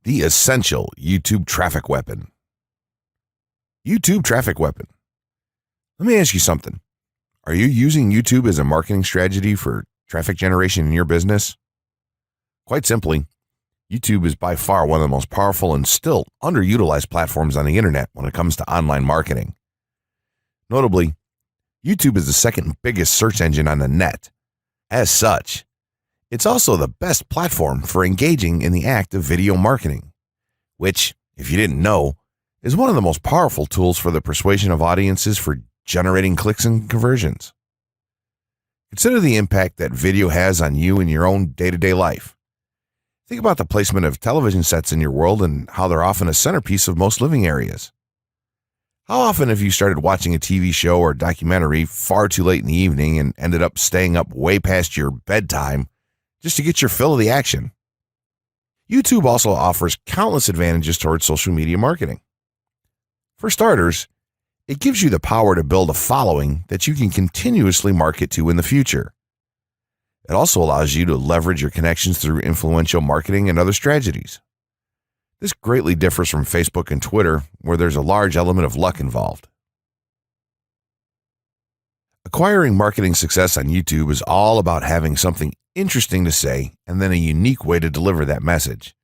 The essential YouTube traffic weapon. YouTube traffic weapon. Let me ask you something. Are you using YouTube as a marketing strategy for traffic generation in your business? Quite simply, YouTube is by far one of the most powerful and still underutilized platforms on the internet when it comes to online marketing. Notably, YouTube is the second biggest search engine on the net. As such, it's also the best platform for engaging in the act of video marketing, which, if you didn't know, is one of the most powerful tools for the persuasion of audiences for generating clicks and conversions. Consider the impact that video has on you in your own day-to-day life. Think about the placement of television sets in your world and how they're often a centerpiece of most living areas. How often have you started watching a TV show or documentary far too late in the evening and ended up staying up way past your bedtime just to get your fill of the action? YouTube also offers countless advantages towards social media marketing. For starters, it gives you the power to build a following that you can continuously market to in the future. It also allows you to leverage your connections through influential marketing and other strategies. This greatly differs from Facebook and Twitter, where there's a large element of luck involved. Acquiring marketing success on YouTube is all about having something interesting to say and then a unique way to deliver that message.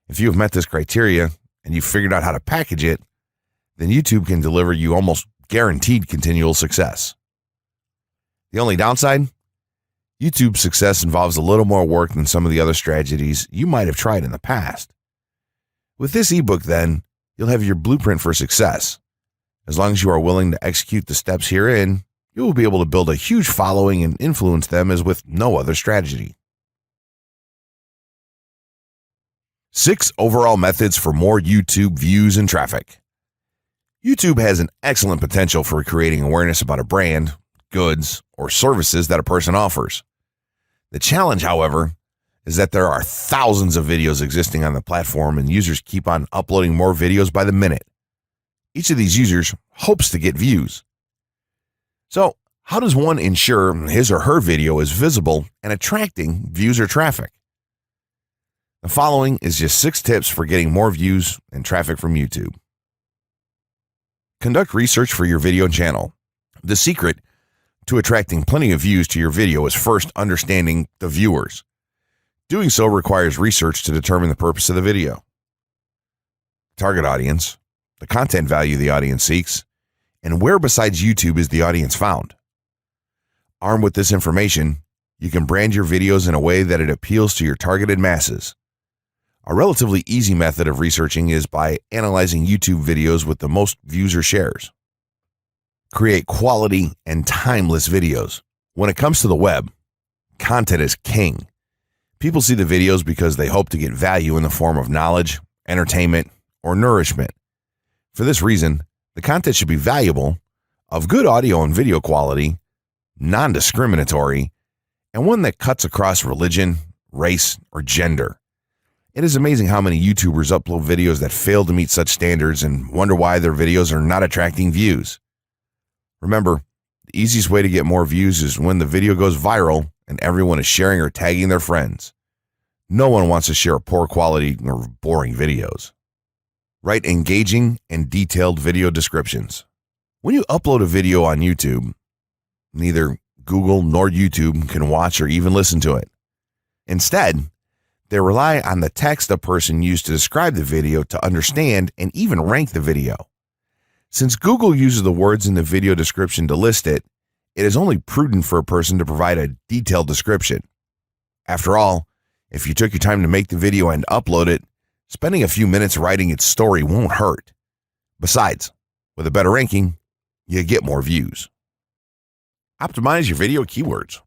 If you have met this criteria and you've figured out how to package it, then YouTube can deliver you almost guaranteed continual success. The only downside? YouTube's success involves a little more work than some of the other strategies you might have tried in the past. With this ebook, then, you'll have your blueprint for success. As long as you are willing to execute the steps herein, you will be able to build a huge following and influence them as with no other strategy. 6 overall methods for more YouTube views and traffic. YouTube has an excellent potential for creating awareness about a brand, goods, or services that a person offers. The challenge, however, is that there are thousands of videos existing on the platform and users keep on uploading more videos by the minute. Each of these users hopes to get views. So, how does one ensure his or her video is visible and attracting views or traffic? The following is just 6 tips for getting more views and traffic from YouTube. Conduct research for your video channel. The secret to attracting plenty of views to your video is first understanding the viewers. Doing so requires research to determine the purpose of the video, target audience, the content value the audience seeks, and where besides YouTube is the audience found. Armed with this information, you can brand your videos in a way that it appeals to your targeted masses. A relatively easy method of researching is by analyzing YouTube videos with the most views or shares. Create quality and timeless videos. When it comes to the web, content is king. People see the videos because they hope to get value in the form of knowledge, entertainment, or nourishment. For this reason, the content should be valuable, of good audio and video quality, non-discriminatory, and one that cuts across religion, race, or gender. It is amazing how many YouTubers upload videos that fail to meet such standards and wonder why their videos are not attracting views. Remember, the easiest way to get more views is when the video goes viral and everyone is sharing or tagging their friends. No one wants to share poor quality or boring videos. Write engaging and detailed video descriptions. When you upload a video on YouTube, neither Google nor YouTube can watch or even listen to it. Instead, they rely on the text a person used to describe the video to understand and even rank the video. Since Google uses the words in the video description to list it, it is only prudent for a person to provide a detailed description. After all, if you took your time to make the video and upload it, spending a few minutes writing its story won't hurt. Besides, with a better ranking, you get more views. Optimize your video keywords.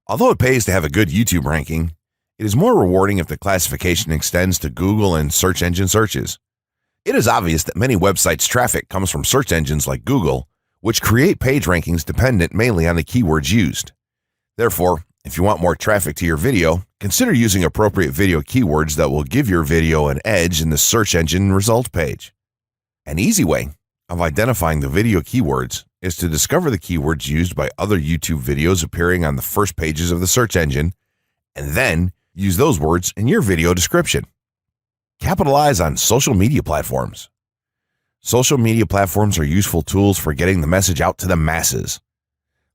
Although it pays to have a good YouTube ranking, it is more rewarding if the classification extends to Google and search engine searches. It is obvious that many websites' traffic comes from search engines like Google, which create page rankings dependent mainly on the keywords used. Therefore, if you want more traffic to your video, consider using appropriate video keywords that will give your video an edge in the search engine result page. An easy way of identifying the video keywords is to discover the keywords used by other YouTube videos appearing on the first pages of the search engine, and then use those words in your video description. Capitalize on social media platforms. Social media platforms are useful tools for getting the message out to the masses.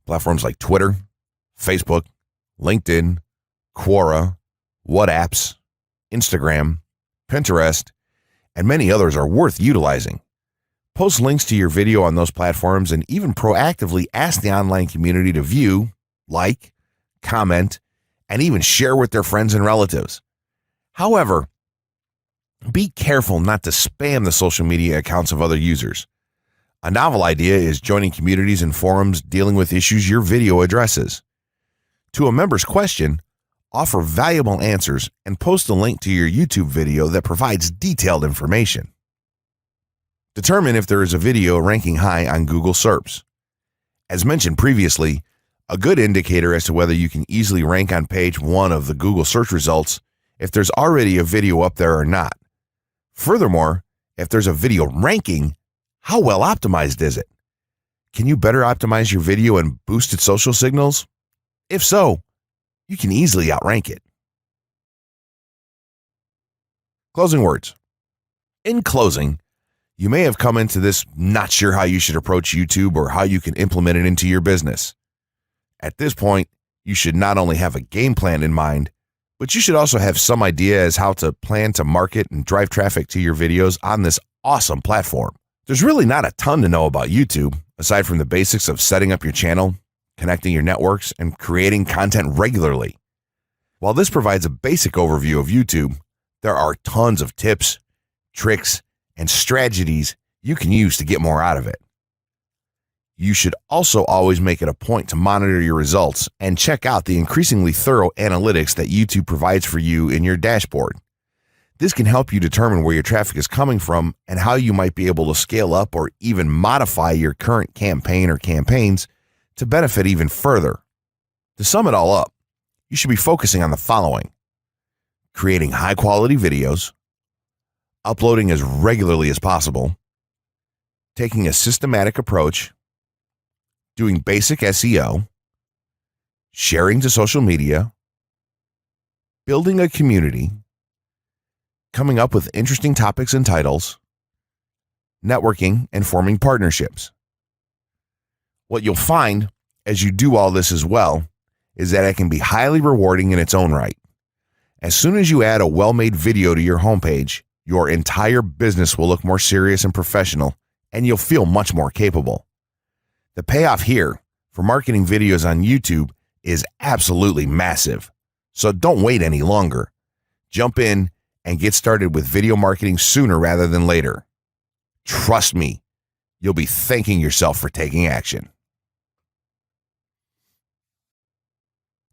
Platforms like Twitter, Facebook, LinkedIn, Quora, WhatsApps, Instagram, Pinterest, and many others are worth utilizing. Post links to your video on those platforms and even proactively ask the online community to view, like, comment, and even share with their friends and relatives. However, be careful not to spam the social media accounts of other users. A novel idea is joining communities and forums dealing with issues your video addresses. To a member's question, offer valuable answers and post a link to your YouTube video that provides detailed information. Determine if there is a video ranking high on Google SERPs. As mentioned previously, a good indicator as to whether you can easily rank on page 1 of the Google search results if there's already a video up there or not. Furthermore, if there's a video ranking, how well optimized is it? Can you better optimize your video and boost its social signals? If so, you can easily outrank it. Closing words. In closing, you may have come into this not sure how you should approach YouTube or how you can implement it into your business. At this point, you should not only have a game plan in mind, but you should also have some idea as how to plan to market and drive traffic to your videos on this awesome platform. There's really not a ton to know about YouTube, aside from the basics of setting up your channel, connecting your networks, and creating content regularly. While this provides a basic overview of YouTube, there are tons of tips, tricks, and strategies you can use to get more out of it. You should also always make it a point to monitor your results and check out the increasingly thorough analytics that YouTube provides for you in your dashboard. This can help you determine where your traffic is coming from and how you might be able to scale up or even modify your current campaign or campaigns to benefit even further. To sum it all up, you should be focusing on the following: creating high-quality videos, uploading as regularly as possible, taking a systematic approach, doing basic SEO, sharing to social media, building a community, coming up with interesting topics and titles, networking, and forming partnerships. What you'll find as you do all this as well is that it can be highly rewarding in its own right. As soon as you add a well-made video to your homepage, your entire business will look more serious and professional, and you'll feel much more capable. The payoff here for marketing videos on YouTube is absolutely massive. So don't wait any longer. Jump in and get started with video marketing sooner rather than later. Trust me, you'll be thanking yourself for taking action.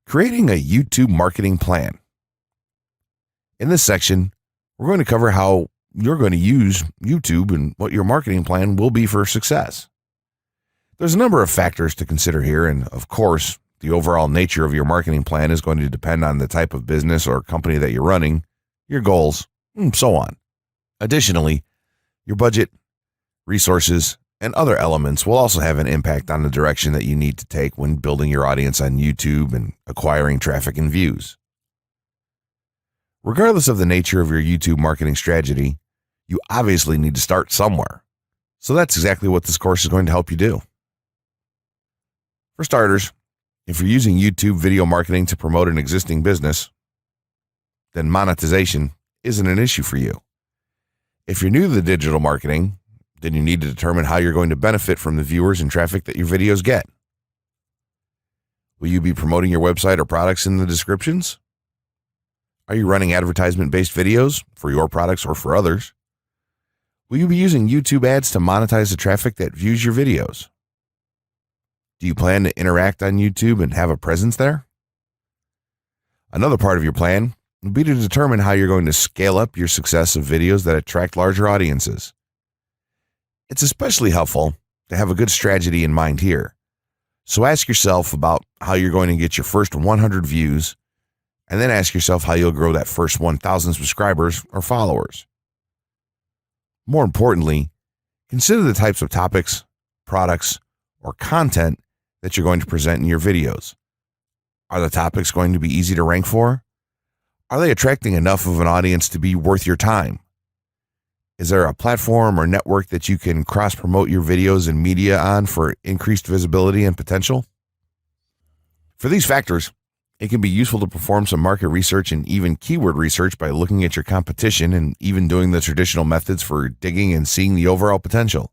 Creating a YouTube marketing plan. In this section, we're going to cover how you're going to use YouTube and what your marketing plan will be for success. There's a number of factors to consider here, and of course, the overall nature of your marketing plan is going to depend on the type of business or company that you're running, your goals, and so on. Additionally, your budget, resources, and other elements will also have an impact on the direction that you need to take when building your audience on YouTube and acquiring traffic and views. Regardless of the nature of your YouTube marketing strategy, you obviously need to start somewhere. So that's exactly what this course is going to help you do. For starters, if you're using YouTube video marketing to promote an existing business, then monetization isn't an issue for you. If you're new to the digital marketing, then you need to determine how you're going to benefit from the viewers and traffic that your videos get. Will you be promoting your website or products in the descriptions? Are you running advertisement-based videos for your products or for others? Will you be using YouTube ads to monetize the traffic that views your videos? Do you plan to interact on YouTube and have a presence there? Another part of your plan would be to determine how you're going to scale up your success of videos that attract larger audiences. It's especially helpful to have a good strategy in mind here. So ask yourself about how you're going to get your first 100 views, and then ask yourself how you'll grow that first 1,000 subscribers or followers. More importantly, consider the types of topics, products, or content that you're going to present in your videos. Are the topics going to be easy to rank for? Are they attracting enough of an audience to be worth your time? Is there a platform or network that you can cross-promote your videos and media on for increased visibility and potential? For these factors, it can be useful to perform some market research and even keyword research by looking at your competition and even doing the traditional methods for digging and seeing the overall potential.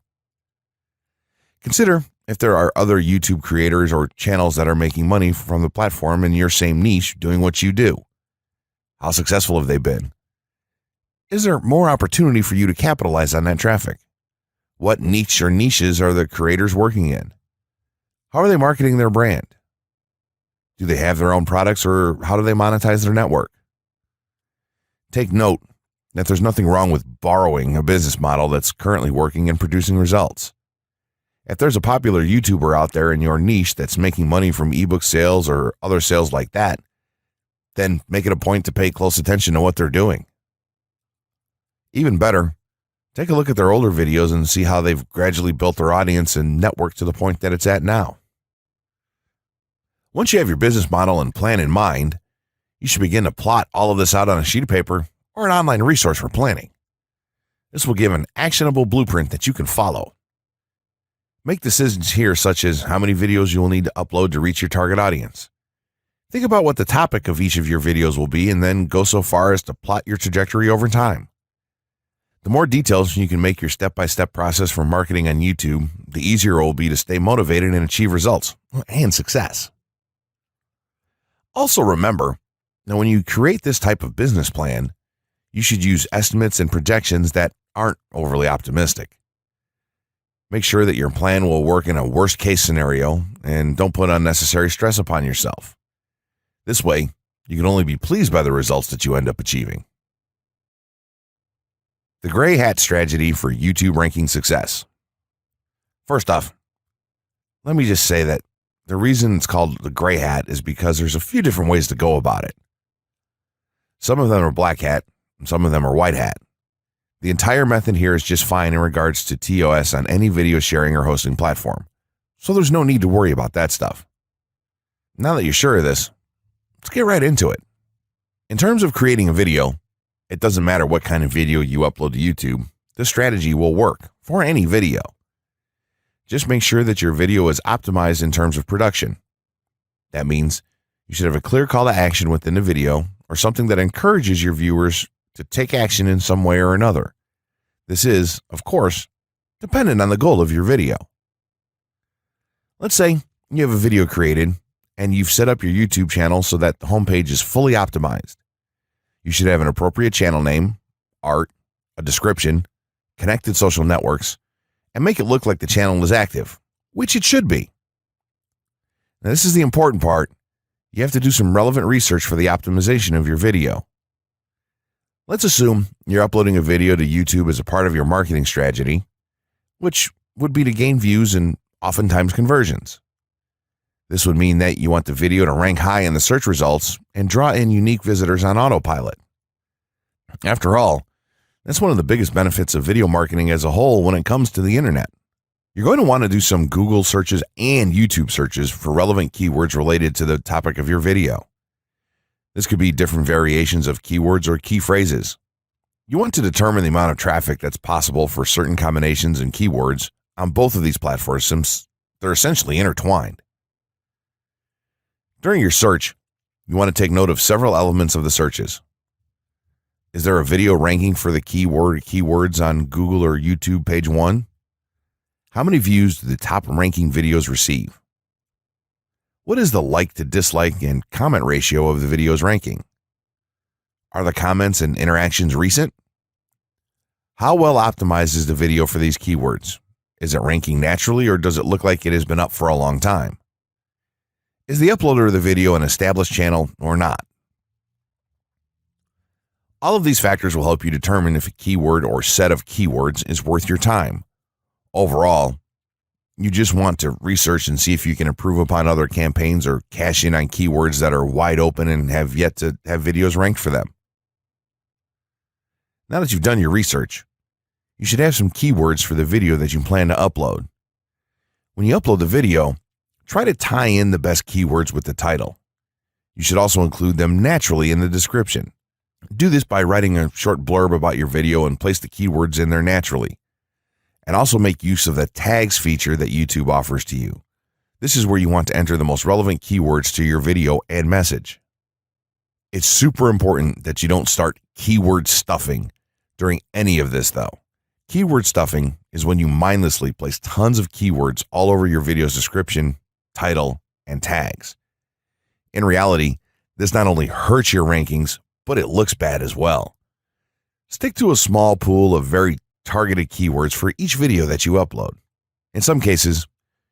Consider if there are other YouTube creators or channels that are making money from the platform in your same niche doing what you do. How successful have they been? Is there more opportunity for you to capitalize on that traffic? What niche or niches are the creators working in? How are they marketing their brand? Do they have their own products, or how do they monetize their network? Take note that there's nothing wrong with borrowing a business model that's currently working and producing results. If there's a popular YouTuber out there in your niche that's making money from ebook sales or other sales like that, then make it a point to pay close attention to what they're doing. Even better, take a look at their older videos and see how they've gradually built their audience and network to the point that it's at now. Once you have your business model and plan in mind, you should begin to plot all of this out on a sheet of paper or an online resource for planning. This will give an actionable blueprint that you can follow. Make decisions here, such as how many videos you will need to upload to reach your target audience. Think about what the topic of each of your videos will be, and then go so far as to plot your trajectory over time. The more details you can make your step-by-step process for marketing on YouTube, the easier it will be to stay motivated and achieve results and success. Also remember that when you create this type of business plan, you should use estimates and projections that aren't overly optimistic. Make sure that your plan will work in a worst-case scenario, and don't put unnecessary stress upon yourself. This way, you can only be pleased by the results that you end up achieving. The gray hat strategy for YouTube ranking success. First off, let me just say that the reason it's called the gray hat is because there's a few different ways to go about it. Some of them are black hat, and some of them are white hat. The entire method here is just fine in regards to TOS on any video sharing or hosting platform, so there's no need to worry about that stuff. Now that you're sure of this, let's get right into it. In terms of creating a video, it doesn't matter what kind of video you upload to YouTube, this strategy will work for any video. Just make sure that your video is optimized in terms of production. That means you should have a clear call to action within the video, or something that encourages your viewers to take action in some way or another. This is, of course, dependent on the goal of your video. Let's say you have a video created and you've set up your YouTube channel so that the homepage is fully optimized. You should have an appropriate channel name, art, a description, connected social networks, and make it look like the channel is active, which it should be. Now, this is the important part. You have to do some relevant research for the optimization of your video. Let's assume you're uploading a video to YouTube as a part of your marketing strategy, which would be to gain views and oftentimes conversions. This would mean that you want the video to rank high in the search results and draw in unique visitors on autopilot. After all, that's one of the biggest benefits of video marketing as a whole when it comes to the internet. You're going to want to do some Google searches and YouTube searches for relevant keywords related to the topic of your video. This could be different variations of keywords or key phrases. You want to determine the amount of traffic that's possible for certain combinations and keywords on both of these platforms, since they're essentially intertwined. During your search, you want to take note of several elements of the searches. Is there a video ranking for the keywords on Google or YouTube page 1? How many views do the top ranking videos receive? What is the like to dislike and comment ratio of the video's ranking? Are the comments and interactions recent? How well optimized is the video for these keywords? Is it ranking naturally, or does it look like it has been up for a long time? Is the uploader of the video an established channel or not? All of these factors will help you determine if a keyword or set of keywords is worth your time. Overall, you just want to research and see if you can improve upon other campaigns or cash in on keywords that are wide open and have yet to have videos ranked for them. Now that you've done your research, you should have some keywords for the video that you plan to upload. When you upload the video, try to tie in the best keywords with the title. You should also include them naturally in the description. Do this by writing a short blurb about your video and place the keywords in there naturally. And also make use of the tags feature that YouTube offers to you. This is where you want to enter the most relevant keywords to your video and message. It's super important that you don't start keyword stuffing during any of this though. Keyword stuffing is when you mindlessly place tons of keywords all over your video's description, title, and tags. In reality, this not only hurts your rankings, but it looks bad as well. Stick to a small pool of very targeted keywords for each video that you upload. In some cases,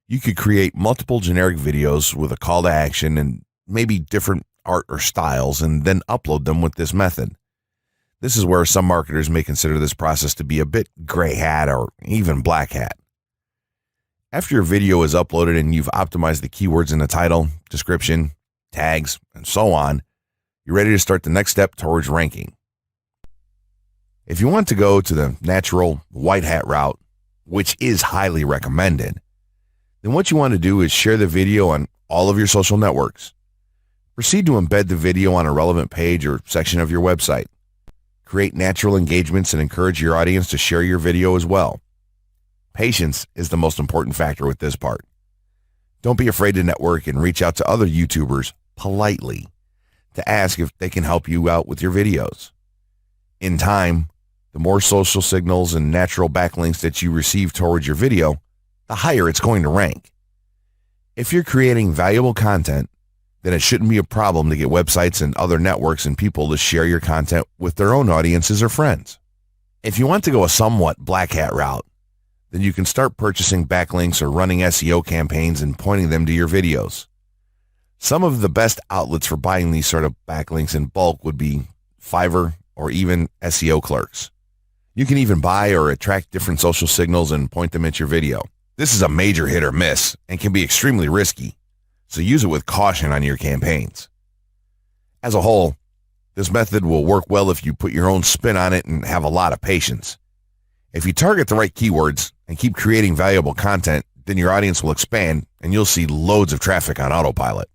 you could create multiple generic videos with a call to action and maybe different art or styles and then upload them with this method. This is where some marketers may consider this process to be a bit gray hat or even black hat. After your video is uploaded and you've optimized the keywords in the title, description, tags, and so on, you're ready to start the next step towards ranking. If you want to go to the natural white hat route, which is highly recommended, then what you want to do is share the video on all of your social networks. Proceed to embed the video on a relevant page or section of your website. Create natural engagements and encourage your audience to share your video as well. Patience is the most important factor with this part. Don't be afraid to network and reach out to other YouTubers politely to ask if they can help you out with your videos. In time, the more social signals and natural backlinks that you receive towards your video, the higher it's going to rank. If you're creating valuable content, then it shouldn't be a problem to get websites and other networks and people to share your content with their own audiences or friends. If you want to go a somewhat black hat route, then you can start purchasing backlinks or running SEO campaigns and pointing them to your videos. Some of the best outlets for buying these sort of backlinks in bulk would be Fiverr or even SEO clerks. You can even buy or attract different social signals and point them at your video. This is a major hit or miss and can be extremely risky, so use it with caution on your campaigns. As a whole, this method will work well if you put your own spin on it and have a lot of patience. If you target the right keywords and keep creating valuable content, then your audience will expand and you'll see loads of traffic on autopilot.